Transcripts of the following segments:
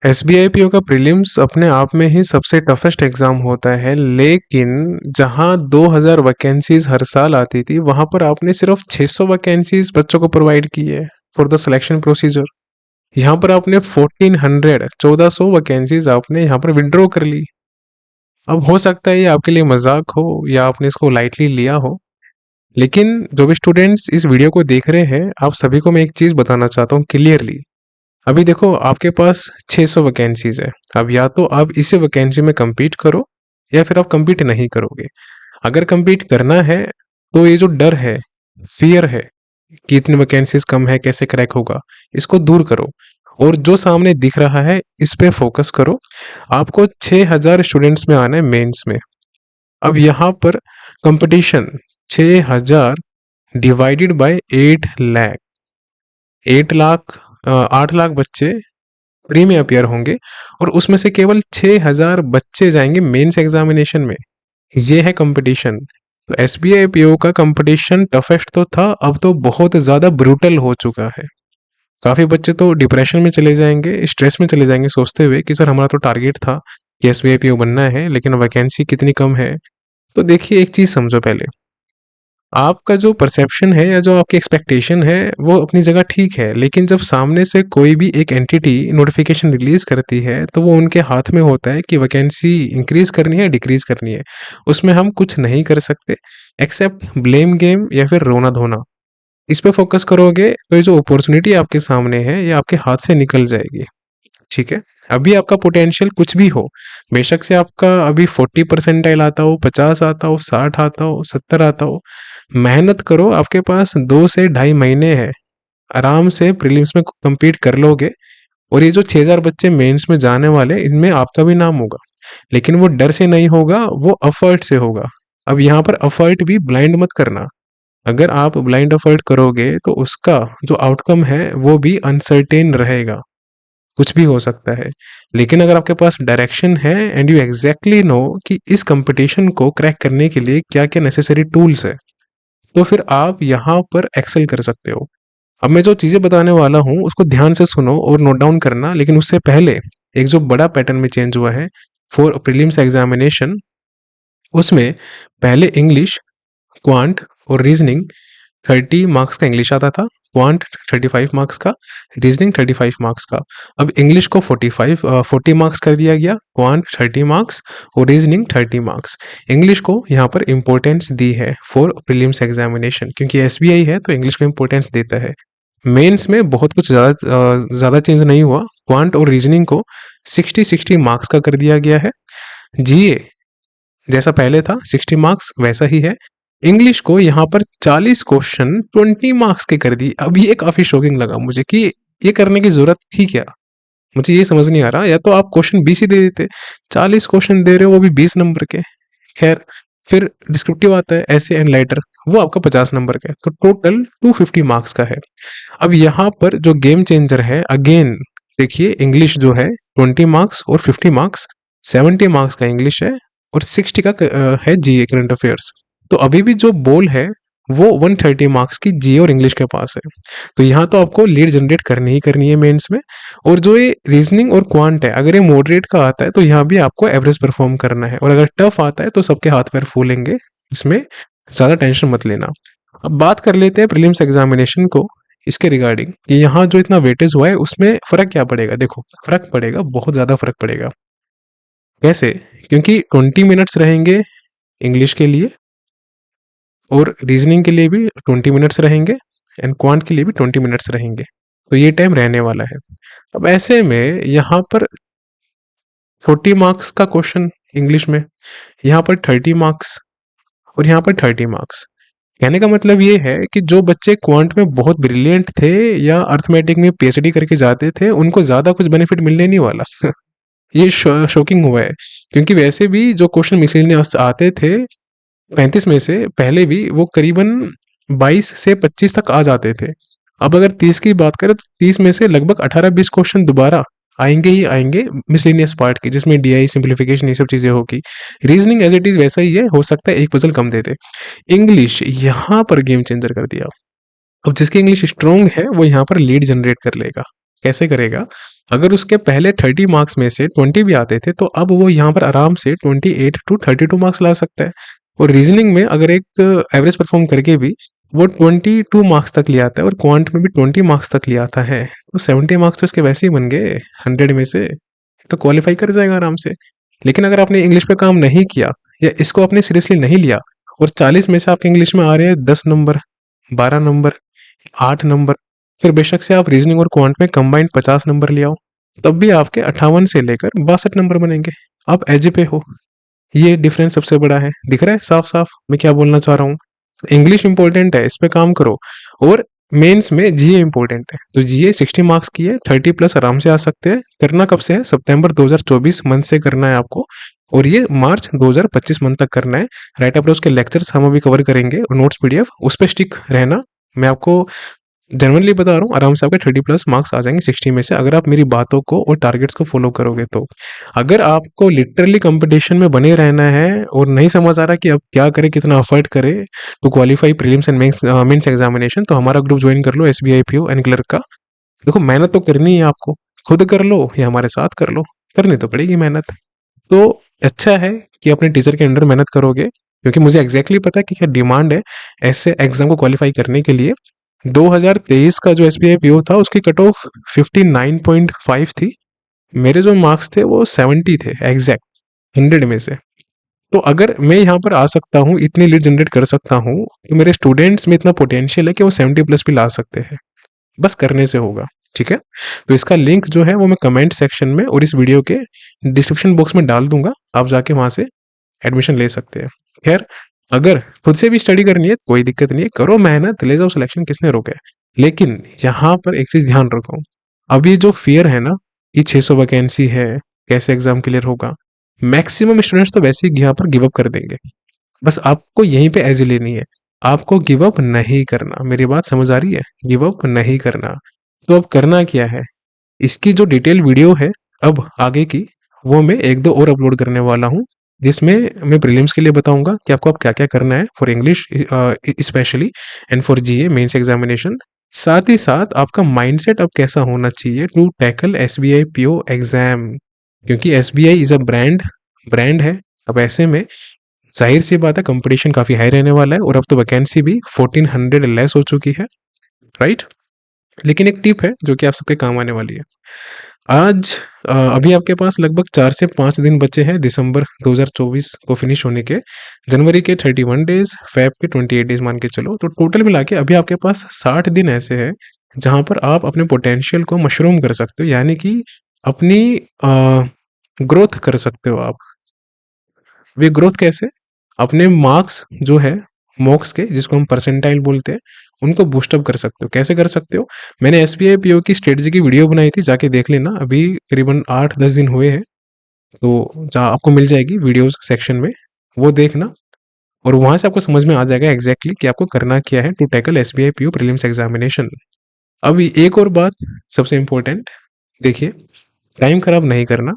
SBI PO का prelims अपने आप में ही सबसे टफेस्ट एग्जाम होता है, लेकिन जहां 2000 वैकेंसीज हर साल आती थी वहां पर आपने सिर्फ 600 वैकेंसीज बच्चों को प्रोवाइड की है फॉर द सिलेक्शन प्रोसीजर। यहाँ पर आपने 1400 वैकेंसीज आपने यहाँ पर विड्रॉ कर ली। अब हो सकता है ये आपके लिए मजाक हो या आपने इसको लाइटली लिया हो, लेकिन जो भी स्टूडेंट्स इस वीडियो को देख रहे हैं आप सभी को मैं एक चीज बताना चाहता हूँ क्लियरली। अभी देखो आपके पास 600 वैकेंसीज है। अब या तो आप इसी वैकेंसी में compete करो या फिर आप compete नहीं करोगे। अगर compete करना है तो ये जो डर है, फियर है कि इतनी वैकेंसीज कम है कैसे क्रैक होगा, इसको दूर करो और जो सामने दिख रहा है इस पे फोकस करो। आपको 6000 स्टूडेंट्स में आना है मेंस में। अब यहाँ पर competition 6000 divided by 8 lakh, 8 lakh 8 lakh बच्चे प्री में अपियर होंगे और उसमें से केवल 6000 बच्चे जाएंगे मेंस एग्जामिनेशन में। ये है कंपटीशन। तो एसबीआई पीओ का कंपटीशन टफेस्ट तो था, अब तो बहुत ज्यादा ब्रूटल हो चुका है। काफी बच्चे तो डिप्रेशन में चले जाएंगे, स्ट्रेस में चले जाएंगे सोचते हुए कि सर हमारा तो टारगेट था कि एसबीआई पीओ बनना है लेकिन वैकेंसी कितनी कम है। तो देखिए एक चीज समझो पहले, आपका जो परसेप्शन है या जो आपकी एक्सपेक्टेशन है वो अपनी जगह ठीक है, लेकिन जब सामने से कोई भी एक एंटिटी नोटिफिकेशन रिलीज करती है तो वो उनके हाथ में होता है कि वैकेंसी इंक्रीज करनी है डिक्रीज करनी है। उसमें हम कुछ नहीं कर सकते एक्सेप्ट ब्लेम गेम या फिर रोना धोना। इस पे फोकस करोगे तो ये जो अपॉर्चुनिटी आपके सामने है ये आपके हाथ से निकल जाएगी। ठीक है, अभी आपका पोटेंशियल कुछ भी हो, बेशक से आपका अभी 40% आता हो, 50 आता हो, 60 आता हो, 70 आता हो, मेहनत करो। आपके पास 2 से ढाई महीने है, आराम से प्रीलिम्स में compete कर लोगे और ये जो 6000 बच्चे मेंस में जाने वाले इनमें आपका भी नाम होगा। लेकिन वो डर से नहीं होगा, वो एफर्ट से होगा। अब यहाँ पर एफर्ट भी ब्लाइंड मत करना। अगर आप ब्लाइंड एफर्ट करोगे तो उसका जो आउटकम है वो भी अनसर्टेन रहेगा, कुछ भी हो सकता है। लेकिन अगर आपके पास डायरेक्शन है एंड यू एग्जैक्टली नो कि इस कंपटीशन को क्रैक करने के लिए क्या क्या नेसेसरी टूल्स है, तो फिर आप यहाँ पर एक्सेल कर सकते हो। अब मैं जो चीजें बताने वाला हूँ उसको ध्यान से सुनो और नोट डाउन करना, लेकिन उससे पहले एक जो बड़ा पैटर्न में चेंज हुआ है फॉर प्रीलिम्स एग्जामिनेशन, उसमें पहले इंग्लिश, क्वांट और रीजनिंग 30 मार्क्स का इंग्लिश आता था, क्वांट 35 मार्क्स का, रीजनिंग 35 मार्क्स का। अब इंग्लिश को 40 मार्क्स कर दिया गया, क्वांट 30 मार्क्स और रीजनिंग 30 मार्क्स। इंग्लिश को यहाँ पर इंपॉर्टेंस दी है फॉर प्रीलिम्स एग्जामिनेशन, क्योंकि एसबीआई है तो इंग्लिश को इंपॉर्टेंस देता है। मेंस में बहुत कुछ ज़्यादा चेंज नहीं हुआ, क्वांट और रीजनिंग को 60 मार्क्स का कर दिया गया है। जीए जैसा पहले था 60 मार्क्स वैसा ही है। इंग्लिश को यहाँ पर 40 क्वेश्चन 20 मार्क्स के कर दी। अब ये काफी शॉकिंग लगा मुझे कि ये करने की जरूरत थी क्या। मुझे ये समझ नहीं आ रहा, या तो आप क्वेश्चन 20 ही दे देते, 40 क्वेश्चन दे रहे हो वो भी 20 नंबर के। खैर, फिर डिस्क्रिप्टिव आता है ऐसे एंड लाइटर, वो आपका 50 नंबर का है, तो टोटल 250 मार्क्स का है। अब यहाँ पर जो गेम चेंजर है अगेन, देखिए इंग्लिश जो है 20 मार्क्स और 50 मार्क्स, 70 मार्क्स का इंग्लिश है और 60 का है जीए करंट अफेयर्स। तो अभी भी जो बोल है वो 130 मार्क्स की जीए और इंग्लिश के पास है। तो यहाँ तो आपको लीड जनरेट करनी ही करनी है मेंस में। और जो ये रीजनिंग और क्वांट है, अगर ये मॉडरेट का आता है तो यहाँ भी आपको एवरेज परफॉर्म करना है, और अगर टफ आता है तो सबके हाथ पैर फूलेंगे, इसमें ज़्यादा टेंशन मत लेना। अब बात कर लेते हैं प्रीलिम्स एग्जामिनेशन को, इसके रिगार्डिंग कि यहाँ जो इतना वेटेज हुआ है उसमें फर्क क्या पड़ेगा। देखो फर्क पड़ेगा, बहुत ज़्यादा फर्क पड़ेगा। कैसे? क्योंकि 20 मिनट्स रहेंगे इंग्लिश के लिए और रीजनिंग के लिए भी 20 मिनट्स रहेंगे एंड क्वांट के लिए भी 20 मिनट्स रहेंगे, तो ये टाइम रहने वाला है। अब ऐसे में यहाँ पर 40 मार्क्स का क्वेश्चन इंग्लिश में, यहाँ पर 30 मार्क्स और यहाँ पर 30 मार्क्स। कहने का मतलब ये है कि जो बच्चे क्वांट में बहुत ब्रिलियंट थे या अर्थमेटिक में पीएचडी करके जाते थे उनको ज़्यादा कुछ बेनिफिट मिलने नहीं वाला। ये शॉकिंग हुआ है, क्योंकि वैसे भी जो क्वेश्चन मिसलेनियस आते थे 35 में से पहले भी वो करीबन 22 से 25 तक आ जाते थे। अब अगर 30 की बात करें तो 30 में से लगभग 18-20 क्वेश्चन दोबारा आएंगे ही आएंगे मिसलेनियस पार्ट की, जिसमें डीआई सिंप्लीफिकेशन ये सब चीजें होगी। रीजनिंग एज इट इज वैसा ही है, हो सकता है एक पजल कम दे दे। इंग्लिश यहाँ पर गेम चेंजर कर दिया। अब जिसकी इंग्लिश स्ट्रॉन्ग है वो यहाँ पर लीड जनरेट कर लेगा। कैसे करेगा? अगर उसके पहले 30 मार्क्स में से 20 भी आते थे, तो अब वो यहाँ पर आराम से 28 टू 32 मार्क्स ला सकता है। और रीजनिंग में अगर एक एवरेज परफॉर्म करके भी वो 22 मार्क्स तक ले आता है, और क्वांट में भी 20 मार्क्स तक ले आता है, तो 70 मार्क्स तो इसके वैसे ही बन गए 100 में से, तो क्वालिफाई कर जाएगा आराम से। लेकिन अगर आपने इंग्लिश पे काम नहीं किया, या इसको आपने सीरियसली नहीं लिया, और 40 में से आपके इंग्लिश में आ रहे हैं 10 नंबर, 12 नंबर, 8 नंबर, फिर बेशक से आप रीजनिंग और क्वांट में कंबाइंड 50 नंबर ले आओ, तब भी आपके 58 से लेकर 62 नंबर बनेंगे। आप एज पे हो। ये डिफरेंस सबसे बड़ा है। दिख रहा है साफ साफ मैं क्या बोलना चाह रहा हूँ? इंग्लिश इंपॉर्टेंट है, इस पे काम करो। और मेंस में जीए इंपॉर्टेंट है, तो जीए 60 मार्क्स की है, 30 प्लस आराम से आ सकते हैं। करना कब से है? सितंबर 2024 मंथ से करना है आपको, और ये मार्च 2025 मंथ तक करना है। राइट अप्रोच के लेक्चर्स हम अभी कवर करेंगे, और नोट्स पीडीएफ उस पर स्टिक रहना। मैं आपको जनरली बता रहा हूँ, आराम से आपके 30 प्लस मार्क्स आ जाएंगे 60 में से, अगर आप मेरी बातों को और टारगेट्स को फॉलो करोगे तो। अगर आपको लिटरली कंपटीशन में बने रहना है और नहीं समझ आ रहा कि अब क्या करे, कितना एफर्ट करे to qualify prelims and mains examination, तो हमारा ग्रुप ज्वाइन कर लो, एसबीआई पीओ एंड क्लर्क का। देखो मेहनत तो करनी है आपको, खुद कर लो या हमारे साथ कर लो, करनी तो पड़ेगी मेहनत। तो अच्छा है कि अपने टीचर के अंडर मेहनत करोगे, क्योंकि मुझे एग्जैक्टली पता है कि क्या डिमांड है ऐसे एग्जाम को क्वालिफाई करने के लिए। 2023 का जो एसबीआई पीओ था, उसकी कट ऑफ 59.5 थी। मेरे जो मार्क्स थे वो 70 थे एग्जैक्ट 100 में से। तो अगर मैं यहाँ पर आ सकता हूँ, इतनी लीड जनरेट कर सकता हूँ, तो मेरे स्टूडेंट्स में इतना पोटेंशियल है कि वो 70 प्लस भी ला सकते हैं, बस करने से होगा। ठीक है, तो इसका लिंक जो है वो मैं कमेंट सेक्शन में और इस वीडियो के डिस्क्रिप्शन बॉक्स में डाल दूंगा, आप जाके वहां से एडमिशन ले सकते हैं। खैर, अगर खुद से भी स्टडी करनी है कोई दिक्कत नहीं है, करो मेहनत, ले जाओ सिलेक्शन, किसने रोका है। लेकिन यहाँ पर एक चीज ध्यान रखो, अब ये जो फियर है ना, ये 600 वैकेंसी है, कैसे एग्जाम क्लियर होगा, मैक्सिमम स्टूडेंट्स तो वैसे ही यहाँ पर गिव अप कर देंगे। बस आपको यहीं पे एज लेनी है, आपको गिव अप नहीं करना। मेरी बात समझ आ रही है? गिव अप नहीं करना। तो अब करना क्या है, इसकी जो डिटेल वीडियो है अब आगे की, वो मैं एक दो और अपलोड करने वाला हूँ, जिसमें मैं प्रीलिम्स के लिए बताऊंगा कि आपको अब क्या क्या करना है for English specially, and for GA mains examination. साथ ही साथ आपका माइंडसेट अब कैसा होना चाहिए to tackle SBI PO exam, क्योंकि एसबीआई इज अ ब्रांड है। अब ऐसे में जाहिर सी बात है कंपटीशन काफी हाई रहने वाला है, और अब तो वैकेंसी भी 1400 लेस हो चुकी है। राइट, लेकिन एक टिप है जो कि आप सबके काम आने वाली है। आज अभी आपके पास लगभग 4 से 5 दिन बचे हैं दिसंबर 2024 को फिनिश होने के। जनवरी के 31 डेज, फेब के 28 डेज मान के चलो, तो टोटल मिला के अभी आपके पास 60 दिन ऐसे हैं जहां पर आप अपने पोटेंशियल को मशरूम कर सकते हो, यानी कि अपनी ग्रोथ कर सकते हो आप। वे ग्रोथ कैसे? अपने मार्क्स जो है, मॉक्स के जिसको हम परसेंटाइल बोलते हैं, उनको बूस्टअप कर सकते हो। कैसे कर सकते हो? मैंने एसबीआई पीओ की स्ट्रेटजी की वीडियो बनाई थी, जाके देख लेना, अभी करीबन 8-10 दिन हुए हैं, तो जहाँ आपको मिल जाएगी वीडियोस सेक्शन में, वो देखना, और वहां से आपको समझ में आ जाएगा एग्जैक्टली कि आपको करना क्या है to tackle SBI PO prelims examination. अब एक और बात सबसे इंपॉर्टेंट, देखिए, टाइम खराब नहीं करना।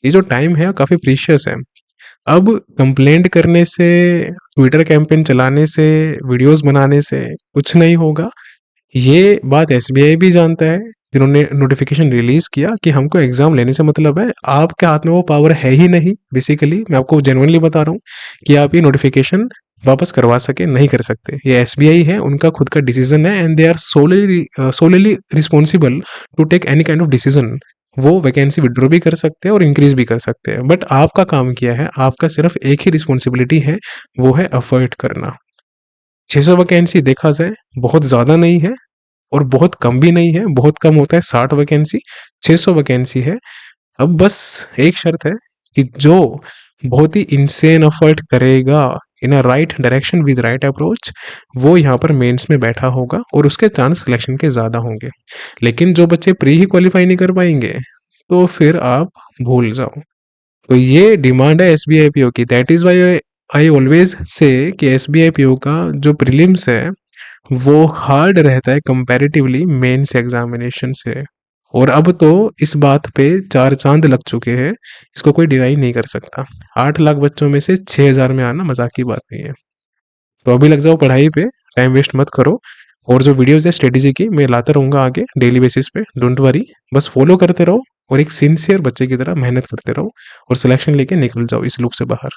ये जो टाइम है काफी प्रीशियस है। अब कंप्लेंट करने से, ट्विटर कैंपेन चलाने से, वीडियोस बनाने से कुछ नहीं होगा। ये बात एसबीआई भी जानता है, जिन्होंने नोटिफिकेशन रिलीज किया कि हमको एग्जाम लेने से मतलब है। आपके हाथ में वो पावर है ही नहीं। बेसिकली मैं आपको जेन्युइनली बता रहा हूँ कि आप ये नोटिफिकेशन वापस करवा सके नहीं कर सकते। ये एसबीआई है, उनका खुद का डिसीजन है, and they are solely responsible to take any kind of decision. वो वैकेंसी विड्रॉ भी कर सकते हैं और इंक्रीज भी कर सकते हैं, बट आपका काम क्या है? आपका सिर्फ एक ही रिस्पॉन्सिबिलिटी है, वो है अफर्ट करना। 600 वैकेंसी देखा जाए बहुत ज्यादा नहीं है, और बहुत कम भी नहीं है। बहुत कम होता है 60 वैकेंसी, 600 वैकेंसी है। अब बस एक शर्त है कि जो बहुत ही इंसेन एफर्ट करेगा in a right direction with right approach, वो यहाँ पर मेंस में बैठा होगा, और उसके चांस सिलेक्शन के ज्यादा होंगे। लेकिन जो बच्चे प्री ही क्वालिफाई नहीं कर पाएंगे, तो फिर आप भूल जाओ। तो ये डिमांड है एसबीआई पीओ की। That is why I always say कि एसबीआई पीओ का जो प्रीलिम्स है वो हार्ड रहता है कंपैरेटिवली मेंस एग्जामिनेशन से। और अब तो इस बात पे 4 चांद लग चुके हैं, इसको कोई डिनाई नहीं कर सकता। 8 लाख बच्चों में से 6,000 में आना मजाक की बात नहीं है। तो अभी लग जाओ पढ़ाई पे, टाइम वेस्ट मत करो। और जो वीडियोज़ है स्ट्रेटेजी की मैं लाता रहूँगा आगे डेली बेसिस पे, डोंट वरी। बस फॉलो करते रहो और एक सिंसियर बच्चे की तरह मेहनत करते रहो और सिलेक्शन लेके निकल जाओ इस लूप से बाहर।